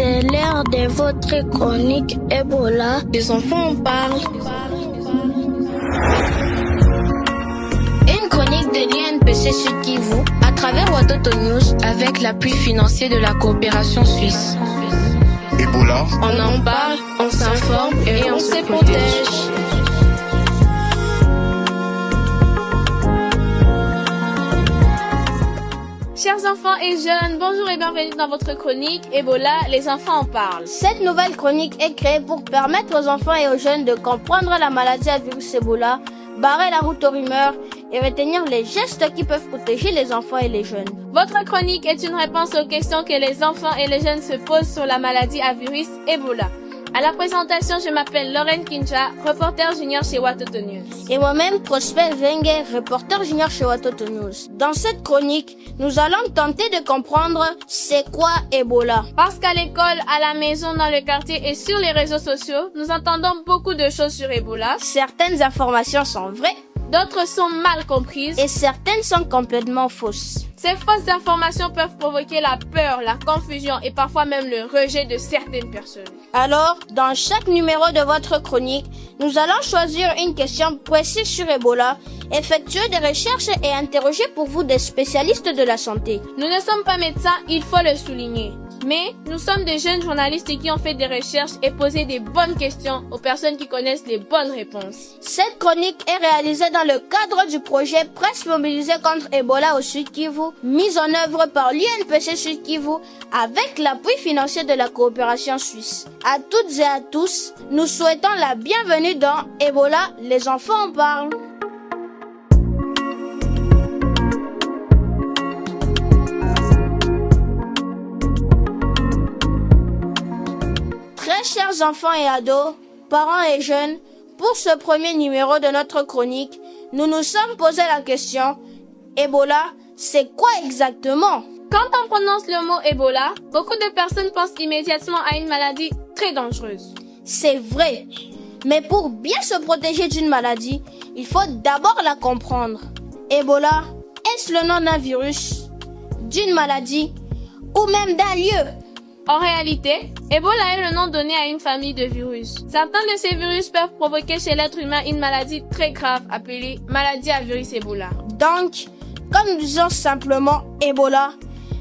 C'est l'heure de votre chronique Ebola. Les enfants en parlent. Une chronique de l'INPC Sud Kivu à travers Watoto News avec l'appui financier de la coopération suisse. Ebola, On en parle, on s'informe et on se protège. Chers enfants et jeunes, bonjour et bienvenue dans votre chronique Ebola, les enfants en parlent. Cette nouvelle chronique est créée pour permettre aux enfants et aux jeunes de comprendre la maladie à virus Ebola, barrer la route aux rumeurs et retenir les gestes qui peuvent protéger les enfants et les jeunes. Votre chronique est une réponse aux questions que les enfants et les jeunes se posent sur la maladie à virus Ebola. À la présentation, je m'appelle Lorraine Kinja, reporter junior chez Watoto News. Et moi-même, Prosper Wenger, reporter junior chez Watoto News. Dans cette chronique, nous allons tenter de comprendre c'est quoi Ebola. Parce qu'à l'école, à la maison, dans le quartier et sur les réseaux sociaux, nous entendons beaucoup de choses sur Ebola. Certaines informations sont vraies D'autres sont mal comprises et certaines sont complètement fausses. Ces fausses informations peuvent provoquer la peur, la confusion et parfois même le rejet de certaines personnes. Alors, dans chaque numéro de votre chronique, nous allons choisir une question précise sur Ebola, effectuer des recherches et interroger pour vous des spécialistes de la santé. Nous ne sommes pas médecins, il faut le souligner. Mais nous sommes des jeunes journalistes qui ont fait des recherches et posé des bonnes questions aux personnes qui connaissent les bonnes réponses. Cette chronique est réalisée dans le cadre du projet Presse mobilisée contre Ebola au Sud Kivu, mise en œuvre par l'INPC Sud Kivu avec l'appui financier de la coopération suisse. À toutes et à tous, nous souhaitons la bienvenue dans Ebola, les enfants en parlent. Très chers enfants et ados, parents et jeunes, pour ce premier numéro de notre chronique, nous nous sommes posé la question, Ebola, c'est quoi exactement? Quand on prononce le mot Ebola, beaucoup de personnes pensent immédiatement à une maladie très dangereuse. C'est vrai, mais pour bien se protéger d'une maladie, il faut d'abord la comprendre. Ebola, est-ce le nom d'un virus, d'une maladie ou même d'un lieu? En réalité, Ebola est le nom donné à une famille de virus. Certains de ces virus peuvent provoquer chez l'être humain une maladie très grave appelée maladie à virus Ebola. Donc, comme nous disons simplement Ebola,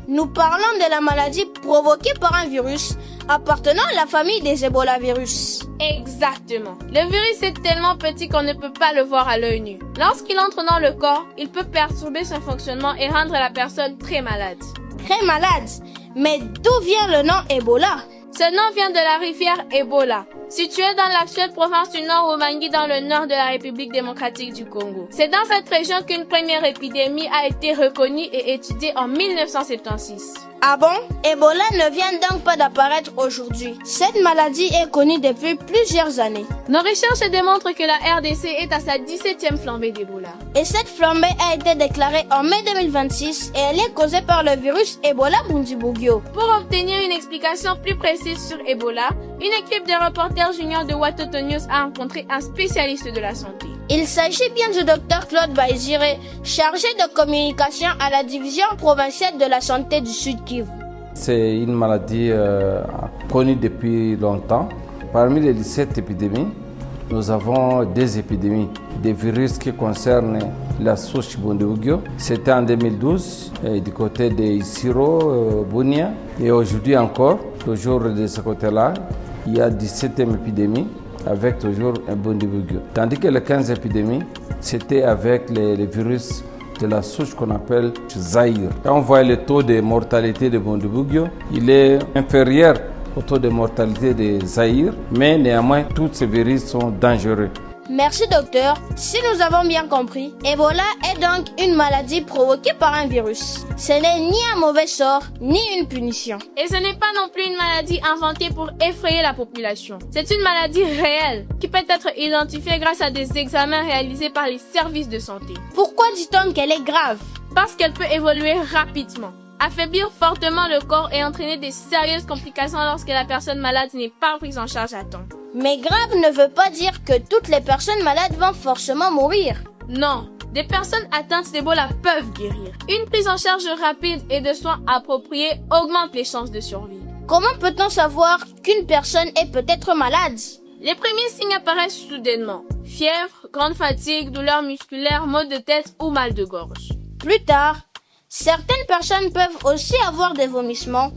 nous parlons de la maladie provoquée par un virus appartenant à la famille des Ebola-virus. Exactement. Le virus est tellement petit qu'on ne peut pas le voir à l'œil nu. Lorsqu'il entre dans le corps, il peut perturber son fonctionnement et rendre la personne très malade. Très malade? Mais d'où vient le nom Ebola? Ce nom vient de la rivière Ebola, située dans l'actuelle province du Nord Ubangi dans le nord de la République démocratique du Congo. C'est dans cette région qu'une première épidémie a été reconnue et étudiée en 1976. Ah bon? Ebola ne vient donc pas d'apparaître aujourd'hui. Cette maladie est connue depuis plusieurs années. Nos recherches démontrent que la RDC est à sa 17e flambée d'Ebola. Et cette flambée a été déclarée en mai 2026 et elle est causée par le virus Ebola Bundibugyo. Pour obtenir une explication plus précise sur Ebola, une équipe de reporters juniors de Watoto News a rencontré un spécialiste de la santé. Il s'agit bien du Dr Claude Baizire, chargé de communication à la division provinciale de la santé du Sud Kivu. C'est une maladie connue depuis longtemps. Parmi les 17 épidémies, nous avons des épidémies, des virus qui concernent la souche Bundibugyo. C'était en 2012 du côté de Isiro, Bunia. Et aujourd'hui encore, toujours de ce côté-là, il y a 17e épidémie avec toujours un Bundibugyo. Tandis que les 15 épidémies, c'était avec les virus de la souche qu'on appelle Zaïre. Quand on voit le taux de mortalité de Bundibugyo, il est inférieur au taux de mortalité de Zaïre, mais néanmoins, tous ces virus sont dangereux. Merci docteur. Si nous avons bien compris, Ebola est donc une maladie provoquée par un virus. Ce n'est ni un mauvais sort, ni une punition. Et ce n'est pas non plus une maladie inventée pour effrayer la population. C'est une maladie réelle qui peut être identifiée grâce à des examens réalisés par les services de santé. Pourquoi dit-on qu'elle est grave? Parce qu'elle peut évoluer rapidement, affaiblir fortement le corps et entraîner des sérieuses complications lorsque la personne malade n'est pas prise en charge à temps. Mais grave ne veut pas dire que toutes les personnes malades vont forcément mourir. Non, des personnes atteintes d'Ebola peuvent guérir. Une prise en charge rapide et de soins appropriés augmente les chances de survie. Comment peut-on savoir qu'une personne est peut-être malade? Les premiers signes apparaissent soudainement. Fièvre, grande fatigue, douleurs musculaires, maux de tête ou mal de gorge. Plus tard, certaines personnes peuvent aussi avoir des vomissements,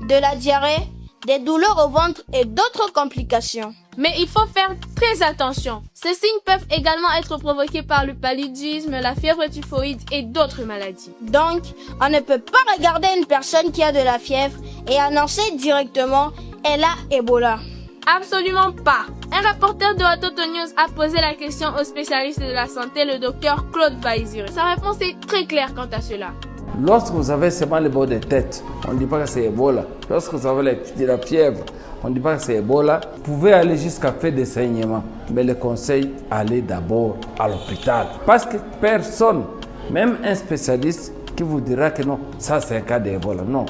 de la diarrhée, des douleurs au ventre et d'autres complications. Mais il faut faire très attention. Ces signes peuvent également être provoqués par le paludisme, la fièvre typhoïde et d'autres maladies. Donc, on ne peut pas regarder une personne qui a de la fièvre et annoncer directement « elle a Ebola ». Absolument pas. Un rapporteur de Watoto News a posé la question au spécialiste de la santé, le docteur Claude Baizire. Sa réponse est très claire quant à cela. Lorsque vous avez seulement le maux de tête, on ne dit pas que c'est Ebola. Lorsque vous avez la fièvre, on ne dit pas que c'est Ebola. Vous pouvez aller jusqu'à faire des saignements. Mais le conseil, allez d'abord à l'hôpital. Parce que personne, même un spécialiste, qui vous dira que non, ça c'est un cas d'Ebola. Non,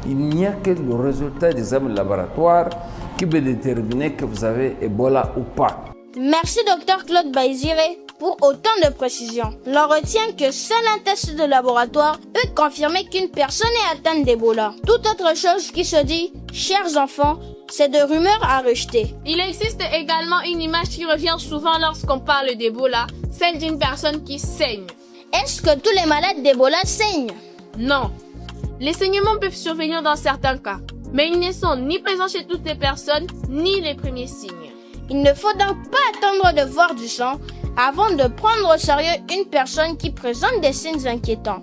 il n'y a que le résultat des examens de laboratoire qui peut déterminer que vous avez Ebola ou pas. Merci Dr Claude Baizire pour autant de précisions. L'on retient que seul un test de laboratoire peut confirmer qu'une personne est atteinte d'Ebola. Toute autre chose qui se dit, chers enfants, c'est de rumeurs à rejeter. Il existe également une image qui revient souvent lorsqu'on parle d'Ebola, celle d'une personne qui saigne. Est-ce que tous les malades d'Ebola saignent? Non. Les saignements peuvent survenir dans certains cas, mais ils ne sont ni présents chez toutes les personnes, ni les premiers signes. Il ne faut donc pas attendre de voir du sang avant de prendre au sérieux une personne qui présente des signes inquiétants.